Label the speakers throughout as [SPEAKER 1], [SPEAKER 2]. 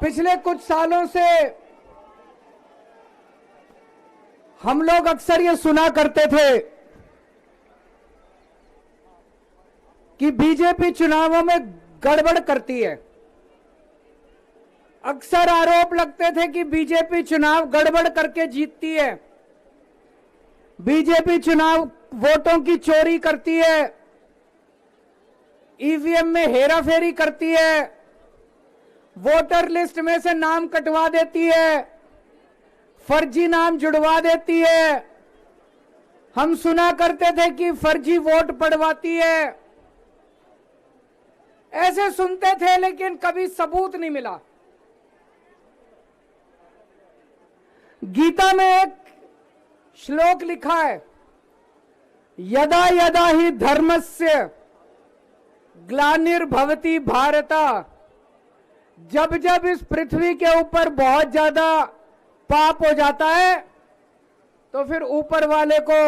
[SPEAKER 1] पिछले कुछ सालों से हम लोग अक्सर ये सुना करते थे कि बीजेपी चुनावों में गड़बड़ करती है। अक्सर आरोप लगते थे कि बीजेपी चुनाव गड़बड़ करके जीतती है, बीजेपी चुनाव वोटों की चोरी करती है, ईवीएम में हेराफेरी करती है, वोटर लिस्ट में से नाम कटवा देती है, फर्जी नाम जुड़वा देती है। हम सुना करते थे कि फर्जी वोट पड़वाती है। ऐसे सुनते थे लेकिन कभी सबूत नहीं मिला। गीता में एक श्लोक लिखा है, यदा यदा ही धर्मस्य ग्लानिर्भवति भारत। जब जब इस पृथ्वी के ऊपर बहुत ज्यादा पाप हो जाता है तो फिर ऊपर वाले को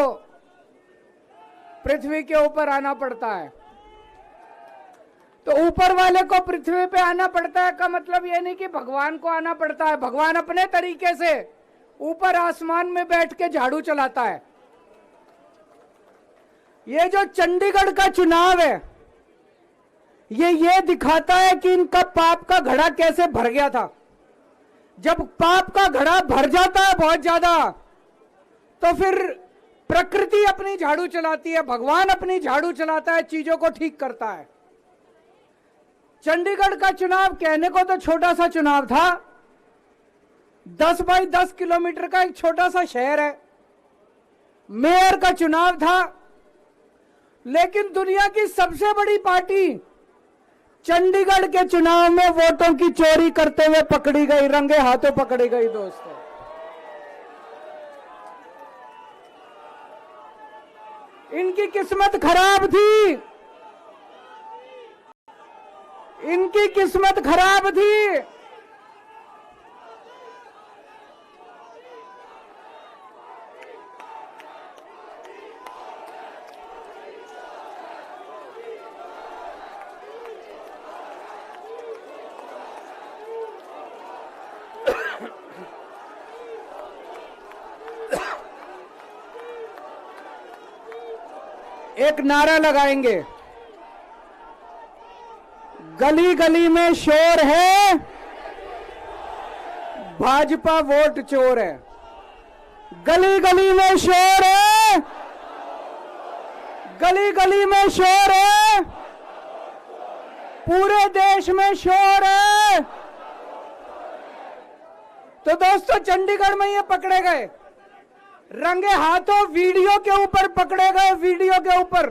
[SPEAKER 1] पृथ्वी के ऊपर आना पड़ता है। तो ऊपर वाले को पृथ्वी पे आना पड़ता है का मतलब यह नहीं कि भगवान को आना पड़ता है। भगवान अपने तरीके से ऊपर आसमान में बैठ के झाड़ू चलाता है। ये जो चंडीगढ़ का चुनाव है ये दिखाता है कि इनका पाप का घड़ा कैसे भर गया था। जब पाप का घड़ा भर जाता है बहुत ज्यादा तो फिर प्रकृति अपनी झाड़ू चलाती है, भगवान अपनी झाड़ू चलाता है, चीजों को ठीक करता है। चंडीगढ़ का चुनाव कहने को तो छोटा सा चुनाव था, 10 बाई 10 किलोमीटर का एक छोटा सा शहर है, मेयर का चुनाव था, लेकिन दुनिया की सबसे बड़ी पार्टी चंडीगढ़ के चुनाव में वोटों की चोरी करते हुए पकड़ी गई, रंगे हाथों पकड़ी गई। दोस्तों, इनकी किस्मत खराब थी, इनकी किस्मत खराब थी। एक नारा लगाएंगे, गली गली में शोर है, भाजपा वोट चोर है। गली गली में शोर है, गली गली में शोर है, पूरे देश में शोर है। तो दोस्तों, चंडीगढ़ में ये पकड़े गए, रंगे हाथों वीडियो के ऊपर पकड़े गए, वीडियो के ऊपर।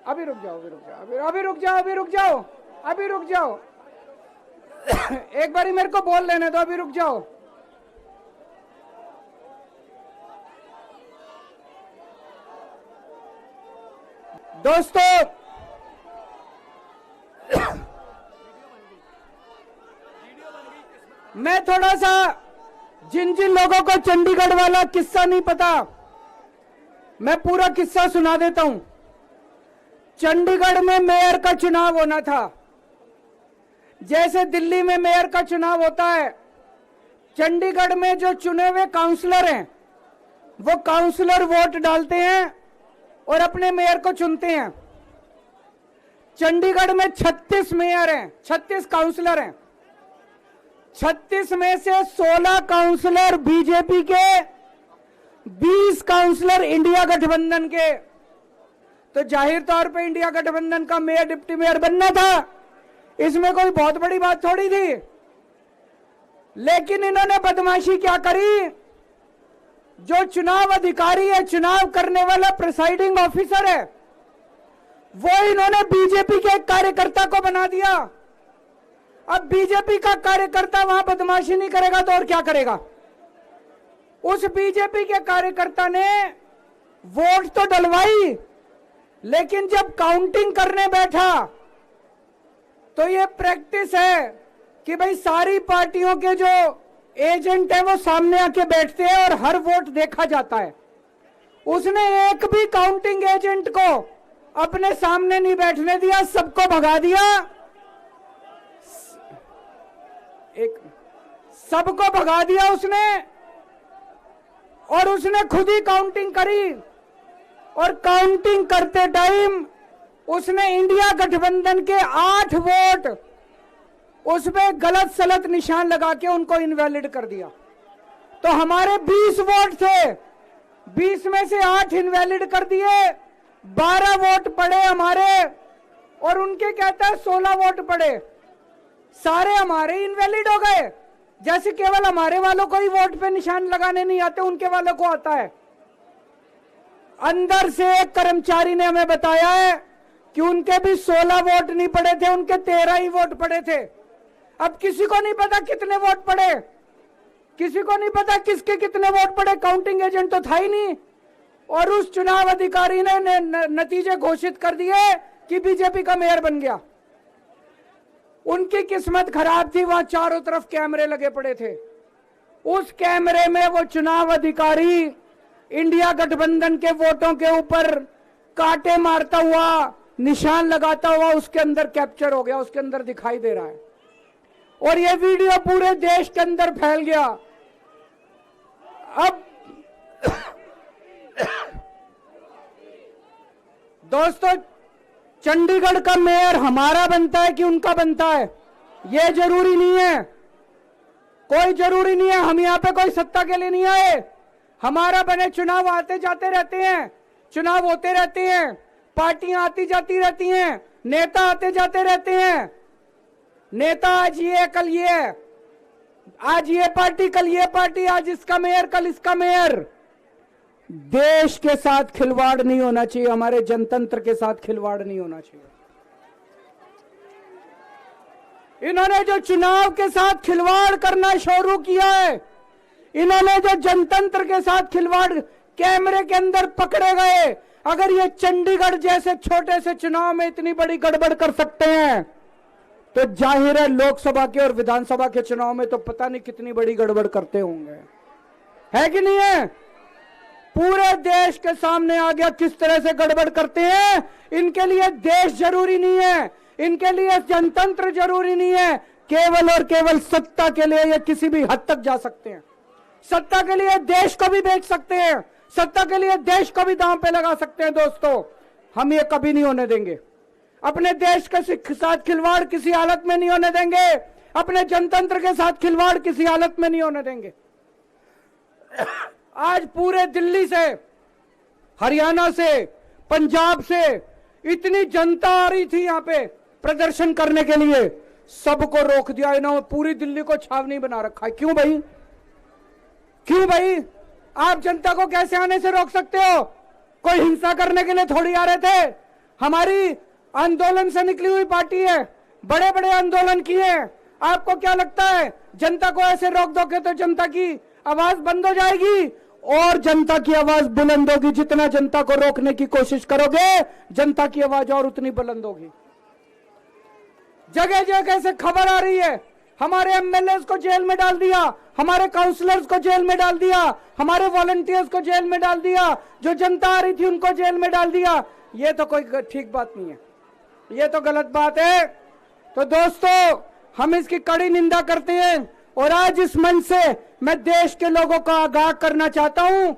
[SPEAKER 1] अभी रुक जाओ, अभी रुक जाओ, अभी रुक जाओ, अभी रुक जाओ, अभी रुक जाओ। एक बारी मेरे को बोल लेने दो, अभी रुक जाओ। दोस्तों, मैं थोड़ा सा जिन जिन लोगों को चंडीगढ़ वाला किस्सा नहीं पता, मैं पूरा किस्सा सुना देता हूं। चंडीगढ़ में मेयर का चुनाव होना था, जैसे दिल्ली में मेयर का चुनाव होता है। चंडीगढ़ में जो चुने हुए काउंसलर हैं वो काउंसलर वोट डालते हैं और अपने मेयर को चुनते हैं। चंडीगढ़ में 36 मेयर हैं, 36 काउंसलर हैं। 36 में से 16 काउंसलर बीजेपी के, 20 काउंसलर इंडिया गठबंधन के। तो जाहिर तौर पे इंडिया गठबंधन का मेयर डिप्टी मेयर बनना था, इसमें कोई बहुत बड़ी बात थोड़ी थी। लेकिन इन्होंने बदमाशी क्या करी, जो चुनाव अधिकारी है, चुनाव करने वाला प्रिसाइडिंग ऑफिसर है, वो इन्होंने बीजेपी के एक कार्यकर्ता को बना दिया। अब बीजेपी का कार्यकर्ता वहां बदमाशी नहीं करेगा तो और क्या करेगा। उस बीजेपी के कार्यकर्ता ने वोट तो डलवाई, लेकिन जब काउंटिंग करने बैठा तो ये प्रैक्टिस है कि भाई सारी पार्टियों के जो एजेंट है वो सामने आके बैठते हैं और हर वोट देखा जाता है। उसने एक भी काउंटिंग एजेंट को अपने सामने नहीं बैठने दिया, सबको भगा दिया। एक सबको भगा दिया उसने, और उसने खुद ही काउंटिंग करी, और काउंटिंग करते टाइम उसने इंडिया गठबंधन के 8 वोट उसमें गलत सलत निशान लगा के उनको इनवैलिड कर दिया। तो हमारे 20 वोट थे, 20 में से 8 इनवैलिड कर दिए, 12 वोट पड़े हमारे, और उनके कहता है 16 वोट पड़े, सारे हमारे इनवैलिड हो गए। जैसे केवल हमारे वालों को ही वोट पे निशान लगाने नहीं आते, उनके वालों को आता है। अंदर से एक कर्मचारी ने हमें बताया है कि उनके भी 16 वोट नहीं पड़े थे, उनके 13 ही वोट पड़े थे। अब किसी को नहीं पता कितने वोट पड़े, किसी को नहीं पता किसके कितने वोट पड़े, काउंटिंग एजेंट तो था ही नहीं। और उस चुनाव अधिकारी ने नतीजे घोषित कर दिए कि बीजेपी का मेयर बन गया। उनकी किस्मत खराब थी, वहां चारों तरफ कैमरे लगे पड़े थे। उस कैमरे में वो चुनाव अधिकारी इंडिया गठबंधन के वोटों के ऊपर कांटे मारता हुआ, निशान लगाता हुआ उसके अंदर कैप्चर हो गया, उसके अंदर दिखाई दे रहा है। और ये वीडियो पूरे देश के अंदर फैल गया। अब दोस्तों, चंडीगढ़ का मेयर हमारा बनता है कि उनका बनता है, ये जरूरी नहीं है, कोई जरूरी नहीं है। हम यहाँ पे कोई सत्ता के लिए नहीं आए, हमारा बने। चुनाव आते जाते रहते हैं, चुनाव होते रहते हैं, पार्टियां आती जाती रहती हैं, नेता आते जाते रहते हैं। नेता आज ये कल ये, आज ये पार्टी कल ये पार्टी, आज इसका मेयर कल इसका मेयर। देश के साथ खिलवाड़ नहीं होना चाहिए, हमारे जनतंत्र के साथ खिलवाड़ नहीं होना चाहिए। इन्होंने जो चुनाव के साथ खिलवाड़ करना शुरू किया है, इन्होंने जो जनतंत्र के साथ खिलवाड़, कैमरे के अंदर पकड़े गए। अगर ये चंडीगढ़ जैसे छोटे से चुनाव में इतनी बड़ी गड़बड़ कर सकते हैं, तो जाहिर है लोकसभा के और विधानसभा के चुनाव में तो पता नहीं कितनी बड़ी गड़बड़ करते होंगे, है कि नहीं है? पूरे देश के सामने आ गया किस तरह से गड़बड़ करते हैं। इनके लिए देश जरूरी नहीं है, इनके लिए जनतंत्र जरूरी नहीं है, केवल और केवल सत्ता के लिए ये किसी भी हद तक जा सकते हैं। सत्ता के लिए देश को भी बेच सकते हैं, सत्ता के लिए देश को भी दांव पे लगा सकते हैं। दोस्तों, हम ये कभी नहीं होने देंगे। अपने देश के साथ खिलवाड़ किसी हालत में नहीं होने देंगे, अपने जनतंत्र के साथ खिलवाड़ किसी हालत में नहीं होने देंगे। आज पूरे दिल्ली से, हरियाणा से, पंजाब से इतनी जनता आ रही थी यहाँ पे प्रदर्शन करने के लिए, सबको रोक दिया इन्होंने। पूरी दिल्ली को छावनी बना रखा है। क्यों भाई, क्यों भाई? आप जनता को कैसे आने से रोक सकते हो? कोई हिंसा करने के लिए थोड़ी आ रहे थे। हमारी आंदोलन से निकली हुई पार्टी है, बड़े बड़े आंदोलन किए। आपको क्या लगता है जनता को ऐसे रोक दोगे तो जनता की आवाज बंद हो जाएगी? और जनता की आवाज बुलंद होगी। जितना जनता को रोकने की कोशिश करोगे, जनता की आवाज और उतनी बुलंद होगी। जगह जगह से खबर आ रही है, हमारे एमएलए को जेल में डाल दिया, हमारे काउंसलर्स को जेल में डाल दिया, हमारे वॉलंटियर्स को जेल में डाल दिया, जो जनता आ रही थी उनको जेल में डाल दिया। ये तो कोई ठीक बात नहीं है, ये तो गलत बात है। तो दोस्तों, हम इसकी कड़ी निंदा करते हैं। और आज इस मंच से मैं देश के लोगों को आगाह करना चाहता हूं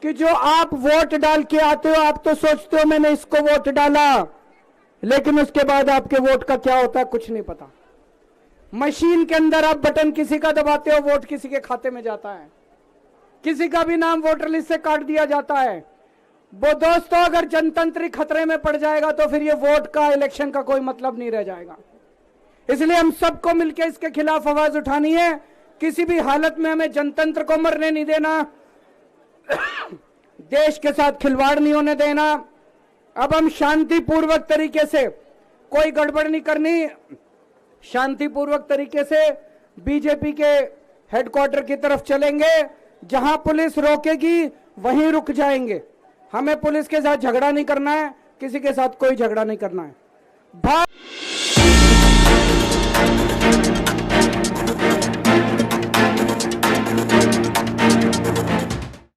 [SPEAKER 1] कि जो आप वोट डाल के आते हो, आप तो सोचते हो मैंने इसको वोट डाला, लेकिन उसके बाद आपके वोट का क्या होता है कुछ नहीं पता। मशीन के अंदर आप बटन किसी का दबाते हो, वोट किसी के खाते में जाता है, किसी का भी नाम वोटर लिस्ट से काट दिया जाता है। वो दोस्तों, अगर जनतंत्र खतरे में पड़ जाएगा तो फिर ये वोट का, इलेक्शन का कोई मतलब नहीं रह जाएगा। इसलिए हम सबको मिलकर इसके खिलाफ आवाज उठानी है। किसी भी हालत में हमें जनतंत्र को मरने नहीं देना, देश के साथ खिलवाड़ नहीं होने देना। अब हम शांतिपूर्वक तरीके से, कोई गड़बड़ नहीं करनी, शांतिपूर्वक तरीके से बीजेपी के हेडक्वार्टर की तरफ चलेंगे। जहां पुलिस रोकेगी वहीं रुक जाएंगे। हमें पुलिस के साथ झगड़ा नहीं करना है, किसी के साथ कोई झगड़ा नहीं करना है।